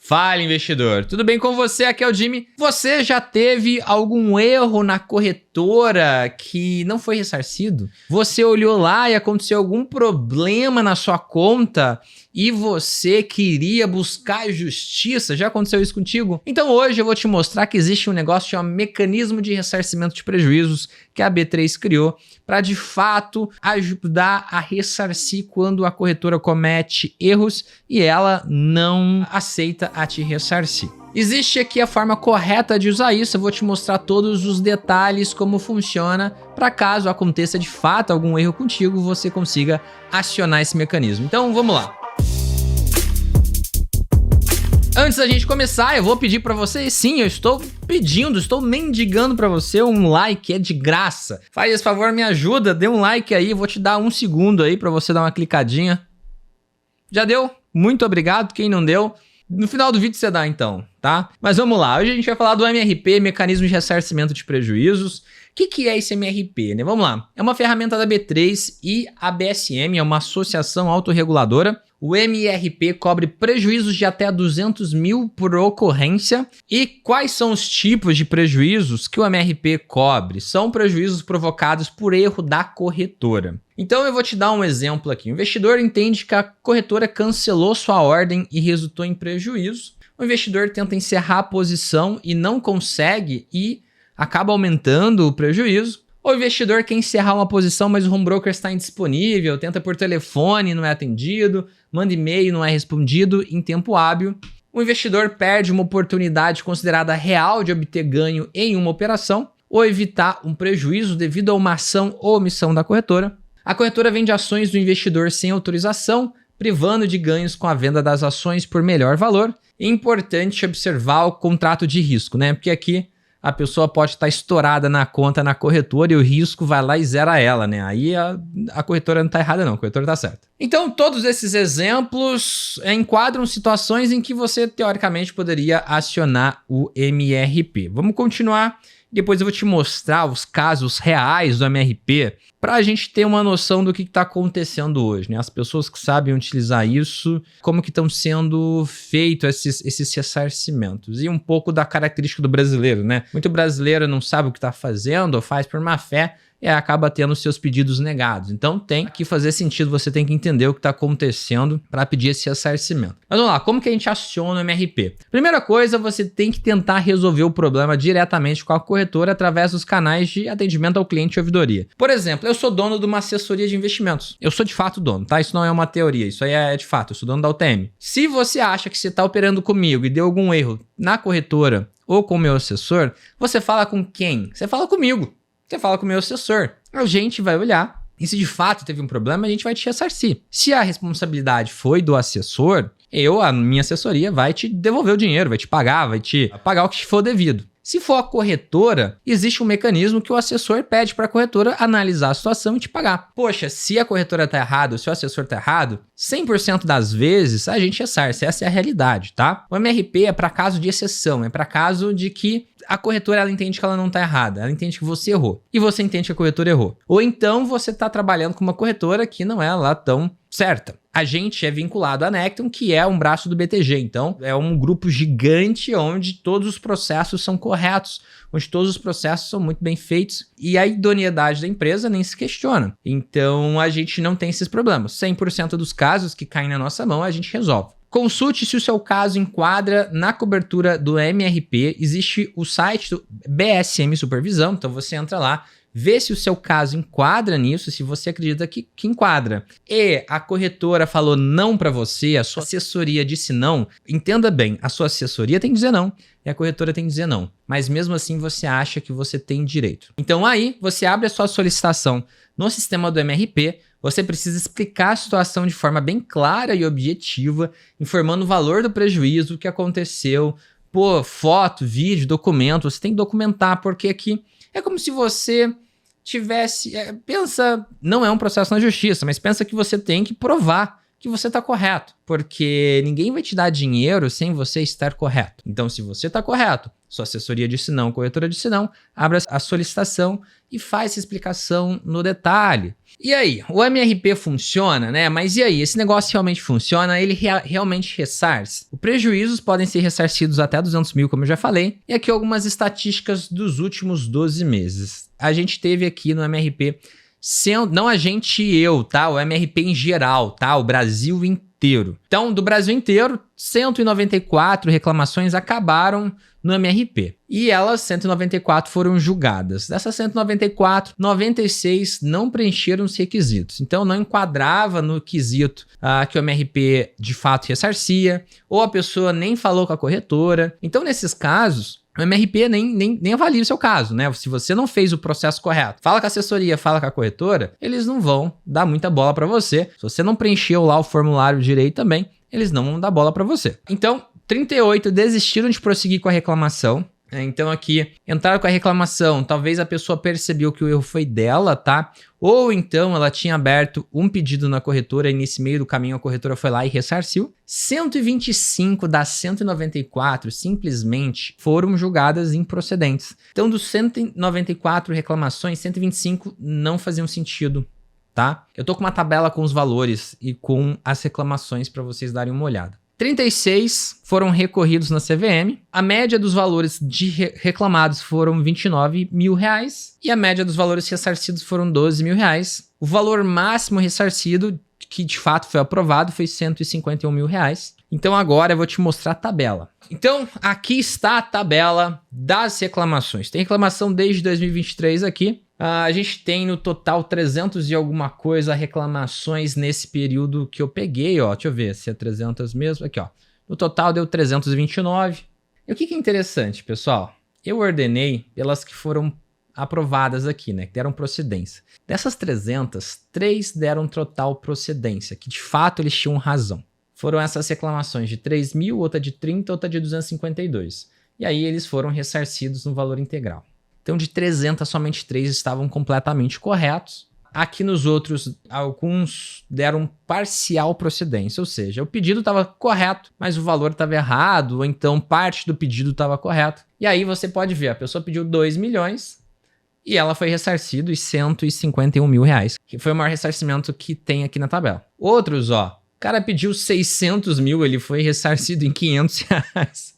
Fala, investidor. Tudo bem com você? Aqui é o Jimmy. Você já teve algum erro na corretora que não foi ressarcido? Você olhou lá e aconteceu algum problema na sua conta e você queria buscar justiça? Já aconteceu isso contigo? Então hoje eu vou te mostrar que existe um negócio chamado mecanismo de ressarcimento de prejuízos que a B3 criou para de fato ajudar a ressarcir quando a corretora comete erros e ela não aceita a te ressarcir. Existe aqui a forma correta de usar isso, eu vou te mostrar todos os detalhes, como funciona, para caso aconteça de fato algum erro contigo, você consiga acionar esse mecanismo. Então vamos lá. Antes da gente começar, eu vou pedir para você, sim, eu estou mendigando para você um like, é de graça. Faz esse favor, me ajuda, dê um like aí, eu vou te dar um segundo aí para você dar uma clicadinha. Já deu? Muito obrigado, quem não deu, no final do vídeo você dá então, tá? Mas vamos lá, hoje a gente vai falar do MRP, Mecanismo de Ressarcimento de Prejuízos. O que é esse MRP, né? Vamos lá, é uma ferramenta da B3 e a BSM, é uma associação autorreguladora. O MRP cobre prejuízos de até 200 mil por ocorrência. E quais são os tipos de prejuízos que o MRP cobre? São prejuízos provocados por erro da corretora. Então eu vou te dar um exemplo aqui. O investidor entende que a corretora cancelou sua ordem e resultou em prejuízo. O investidor tenta encerrar a posição e não consegue e acaba aumentando o prejuízo. O investidor quer encerrar uma posição, mas o home broker está indisponível, tenta por telefone, não é atendido, manda e-mail, não é respondido em tempo hábil. O investidor perde uma oportunidade considerada real de obter ganho em uma operação ou evitar um prejuízo devido a uma ação ou omissão da corretora. A corretora vende ações do investidor sem autorização, privando de ganhos com a venda das ações por melhor valor. É importante observar o contrato de risco, né? Porque aqui a pessoa pode estar estourada na conta na corretora e o risco vai lá e zera ela, né? Aí a corretora não está errada não, a corretora está certa. Então todos esses exemplos enquadram situações em que você teoricamente poderia acionar o MRP. Vamos continuar, depois eu vou te mostrar os casos reais do MRP para a gente ter uma noção do que está acontecendo hoje, né? As pessoas que sabem utilizar isso, como que estão sendo feitos esses ressarcimentos e um pouco da característica do brasileiro, né? Muito brasileiro não sabe o que está fazendo ou faz por má fé e acaba tendo seus pedidos negados. Então tem que fazer sentido, você tem que entender o que está acontecendo para pedir esse ressarcimento. Mas vamos lá, como que a gente aciona o MRP? Primeira coisa, você tem que tentar resolver o problema diretamente com a corretora através dos canais de atendimento ao cliente e ouvidoria. Por exemplo, eu sou dono de uma assessoria de investimentos. Eu sou de fato dono, tá? Isso não é uma teoria, isso aí é de fato, eu sou dono da UTM. Se você acha que você está operando comigo e deu algum erro na corretora ou com o meu assessor, você fala com quem? Você fala comigo. Você fala com o meu assessor, a gente vai olhar e se de fato teve um problema, a gente vai te ressarcir. Se a responsabilidade foi do assessor, a minha assessoria vai te devolver o dinheiro, vai te pagar o que for devido. Se for a corretora, existe um mecanismo que o assessor pede para a corretora analisar a situação e te pagar. Poxa, se a corretora está errada ou se o assessor está errado, 100% das vezes a gente ressarce, essa é a realidade, tá? O MRP é para caso de exceção, é para caso de que a corretora ela entende que ela não está errada, ela entende que você errou e você entende que a corretora errou. Ou então você está trabalhando com uma corretora que não é lá tão certa. A gente é vinculado à Necton, que é um braço do BTG, então é um grupo gigante onde todos os processos são corretos, onde todos os processos são muito bem feitos e a idoneidade da empresa nem se questiona. Então a gente não tem esses problemas. 100% dos casos que caem na nossa mão a gente resolve. Consulte se o seu caso enquadra na cobertura do MRP. Existe o site do BSM Supervisão, então você entra lá, vê se o seu caso enquadra nisso, se você acredita que enquadra. E a corretora falou não para você, a sua assessoria disse não. Entenda bem, a sua assessoria tem que dizer não e a corretora tem que dizer não. Mas mesmo assim você acha que você tem direito. Então aí você abre a sua solicitação no sistema do MRP, você precisa explicar a situação de forma bem clara e objetiva, informando o valor do prejuízo, o que aconteceu, foto, vídeo, documento, você tem que documentar, porque aqui é como se você tivesse... pensa, não é um processo na justiça, mas pensa que você tem que provar que você está correto, porque ninguém vai te dar dinheiro sem você estar correto. Então, se você está correto, sua assessoria disse não, a corretora disse não, abra a solicitação e faz essa explicação no detalhe. E aí, o MRP funciona, né? Mas e aí, esse negócio realmente funciona? Ele realmente ressarce? Os prejuízos podem ser ressarcidos até 200 mil, como eu já falei. E aqui algumas estatísticas dos últimos 12 meses. A gente teve aqui no MRP, não a gente e eu, tá? O MRP em geral, tá? O Brasil inteiro. Então, do Brasil inteiro, 194 reclamações acabaram no MRP. E elas, 194, foram julgadas. Dessas 194, 96 não preencheram os requisitos. Então, não enquadrava no quesito que o MRP de fato ressarcia, ou a pessoa nem falou com a corretora. Então, nesses casos, o MRP nem avalia o seu caso, né? Se você não fez o processo correto, fala com a assessoria, fala com a corretora, eles não vão dar muita bola para você. Se você não preencheu lá o formulário direito também, eles não vão dar bola para você. Então, 38 desistiram de prosseguir com a reclamação. Então aqui, entraram com a reclamação, talvez a pessoa percebeu que o erro foi dela, tá? Ou então ela tinha aberto um pedido na corretora e nesse meio do caminho a corretora foi lá e ressarciu. 125 das 194 simplesmente foram julgadas improcedentes. Então dos 194 reclamações, 125 não faziam sentido, tá? Eu tô com uma tabela com os valores e com as reclamações para vocês darem uma olhada. 36 foram recorridos na CVM, a média dos valores reclamados foram R$29 mil e a média dos valores ressarcidos foram R$12 mil. O valor máximo ressarcido, que de fato foi aprovado, foi R$151 mil. Então agora eu vou te mostrar a tabela. Então aqui está a tabela das reclamações. Tem reclamação desde 2023 aqui. A gente tem no total 300 e alguma coisa reclamações nesse período que eu peguei, ó. Deixa eu ver se é 300 mesmo. Aqui, ó. No total deu 329. E o que é interessante, pessoal? Eu ordenei pelas que foram aprovadas aqui, né? Que deram procedência. Dessas 300, 3 deram total procedência, que de fato eles tinham razão. Foram essas reclamações de 3 mil, outra de 30, outra de 252. E aí eles foram ressarcidos no valor integral. Então, de 300, somente 3 estavam completamente corretos. Aqui nos outros, alguns deram parcial procedência, ou seja, o pedido estava correto, mas o valor estava errado, ou então parte do pedido estava correto. E aí você pode ver, a pessoa pediu 2 milhões e ela foi ressarcida em R$151 mil, que foi o maior ressarcimento que tem aqui na tabela. Outros, ó, o cara pediu 600 mil, ele foi ressarcido em R$500.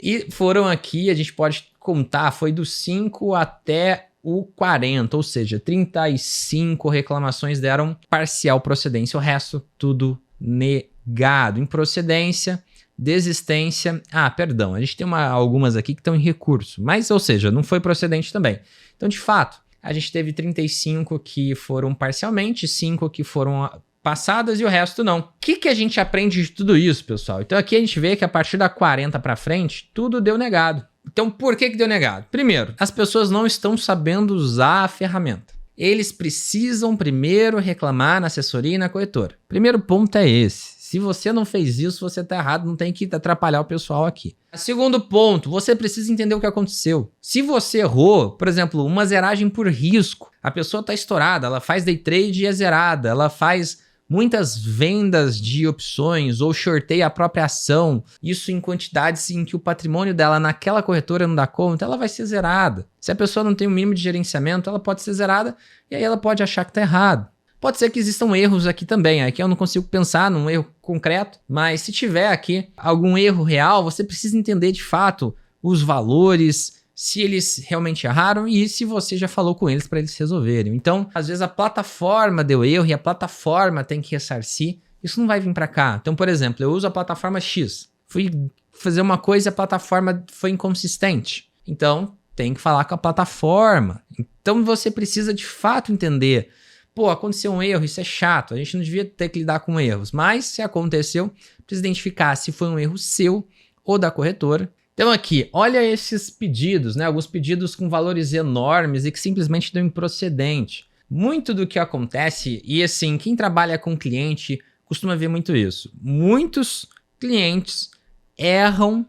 E foram aqui, a gente pode contar, foi do 5 até o 40, ou seja, 35 reclamações deram parcial procedência, o resto tudo negado. Improcedência, desistência, perdão, a gente tem algumas aqui que estão em recurso, mas, ou seja, não foi procedente também. Então, de fato, a gente teve 35 que foram parcialmente, 5 que foram passadas e o resto não. O que a gente aprende de tudo isso, pessoal? Então aqui a gente vê que a partir da 40 para frente, tudo deu negado. Então por que deu negado? Primeiro, as pessoas não estão sabendo usar a ferramenta. Eles precisam primeiro reclamar na assessoria e na corretora. Primeiro ponto é esse. Se você não fez isso, você está errado, não tem que atrapalhar o pessoal aqui. Segundo ponto, você precisa entender o que aconteceu. Se você errou, por exemplo, uma zeragem por risco, a pessoa está estourada, ela faz day trade e é zerada, ela faz muitas vendas de opções ou shorteia a própria ação, isso em quantidades em que o patrimônio dela naquela corretora não dá conta, ela vai ser zerada. Se a pessoa não tem o mínimo de gerenciamento, ela pode ser zerada e aí ela pode achar que está errado. Pode ser que existam erros aqui também, aqui eu não consigo pensar num erro concreto, mas se tiver aqui algum erro real, você precisa entender de fato os valores, se eles realmente erraram e se você já falou com eles para eles resolverem. Então, às vezes a plataforma deu erro e a plataforma tem que ressarcir, isso não vai vir para cá. Então, por exemplo, eu uso a plataforma X, fui fazer uma coisa e a plataforma foi inconsistente. Então, tem que falar com a plataforma. Então, você precisa de fato entender, pô, aconteceu um erro, isso é chato, a gente não devia ter que lidar com erros, mas se aconteceu, precisa identificar se foi um erro seu ou da corretora. Então aqui, olha esses pedidos, né? Alguns pedidos com valores enormes e que simplesmente dão improcedente. Muito do que acontece, e assim, quem trabalha com cliente costuma ver muito isso. Muitos clientes erram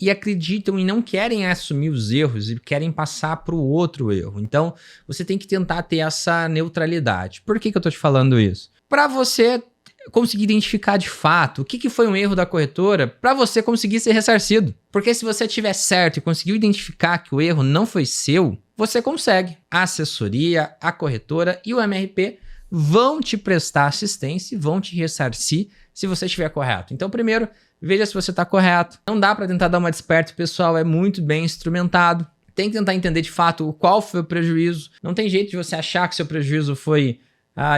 e acreditam e não querem assumir os erros e querem passar para o outro erro. Então, você tem que tentar ter essa neutralidade. Por que eu estou te falando isso? Para você conseguir identificar de fato o que foi um erro da corretora para você conseguir ser ressarcido. Porque se você tiver certo e conseguiu identificar que o erro não foi seu, você consegue. A assessoria, a corretora e o MRP vão te prestar assistência e vão te ressarcir se você estiver correto. Então, primeiro, veja se você está correto. Não dá para tentar dar uma desperta, o pessoal é muito bem instrumentado. Tem que tentar entender de fato qual foi o prejuízo. Não tem jeito de você achar que seu prejuízo foi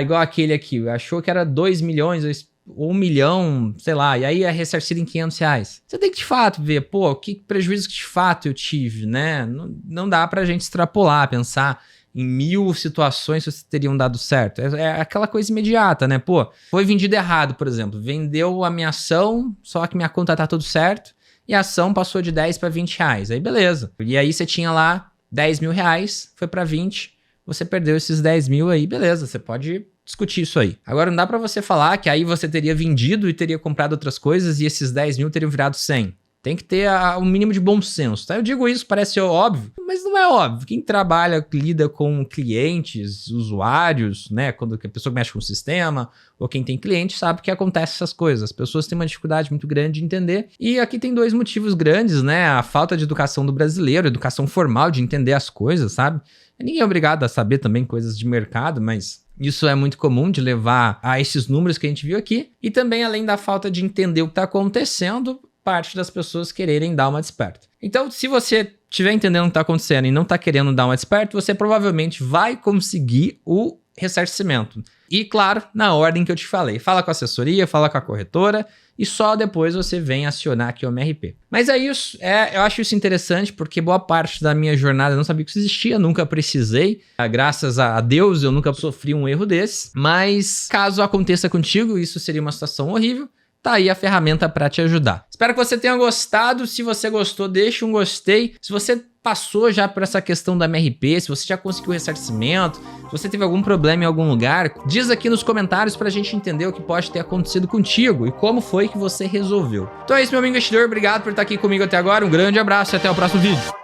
igual aquele aqui. Achou que era 2 milhões ou 1 milhão, sei lá, e aí é ressarcido em R$500. Você tem que de fato ver, pô, que prejuízo que de fato eu tive, né? Não dá pra gente extrapolar, pensar em 1000 situações que teriam dado certo. É aquela coisa imediata, né? Pô, foi vendido errado, por exemplo. Vendeu a minha ação, só que minha conta tá tudo certo, e a ação passou de 10 para 20 reais. Aí beleza. E aí você tinha lá 10 mil reais, foi para 20, você perdeu esses 10 mil aí, beleza. Você pode discutir isso aí. Agora não dá para você falar que aí você teria vendido e teria comprado outras coisas e esses 10 mil teriam virado 100. Tem que ter um mínimo de bom senso, tá? Eu digo isso, parece óbvio, mas não é óbvio. Quem trabalha, lida com clientes, usuários, né? Quando a pessoa mexe com o sistema, ou quem tem cliente, sabe que acontece essas coisas. As pessoas têm uma dificuldade muito grande de entender. E aqui tem 2 motivos grandes, né? A falta de educação do brasileiro, educação formal de entender as coisas, sabe? Ninguém é obrigado a saber também coisas de mercado, mas isso é muito comum de levar a esses números que a gente viu aqui. E também, além da falta de entender o que está acontecendo, parte das pessoas quererem dar uma desperta. Então, se você estiver entendendo o que está acontecendo e não está querendo dar uma desperta, você provavelmente vai conseguir o ressarcimento. E, claro, na ordem que eu te falei. Fala com a assessoria, fala com a corretora e só depois você vem acionar aqui o MRP. Mas é isso. Eu acho isso interessante porque boa parte da minha jornada eu não sabia que isso existia, nunca precisei. Graças a Deus eu nunca sofri um erro desse. Mas caso aconteça contigo, isso seria uma situação horrível. Tá aí a ferramenta para te ajudar. Espero que você tenha gostado. Se você gostou, deixa um gostei. Se você passou já por essa questão da MRP, se você já conseguiu o ressarcimento, se você teve algum problema em algum lugar, diz aqui nos comentários pra gente entender o que pode ter acontecido contigo e como foi que você resolveu. Então é isso, meu amigo investidor. Obrigado por estar aqui comigo até agora. Um grande abraço e até o próximo vídeo.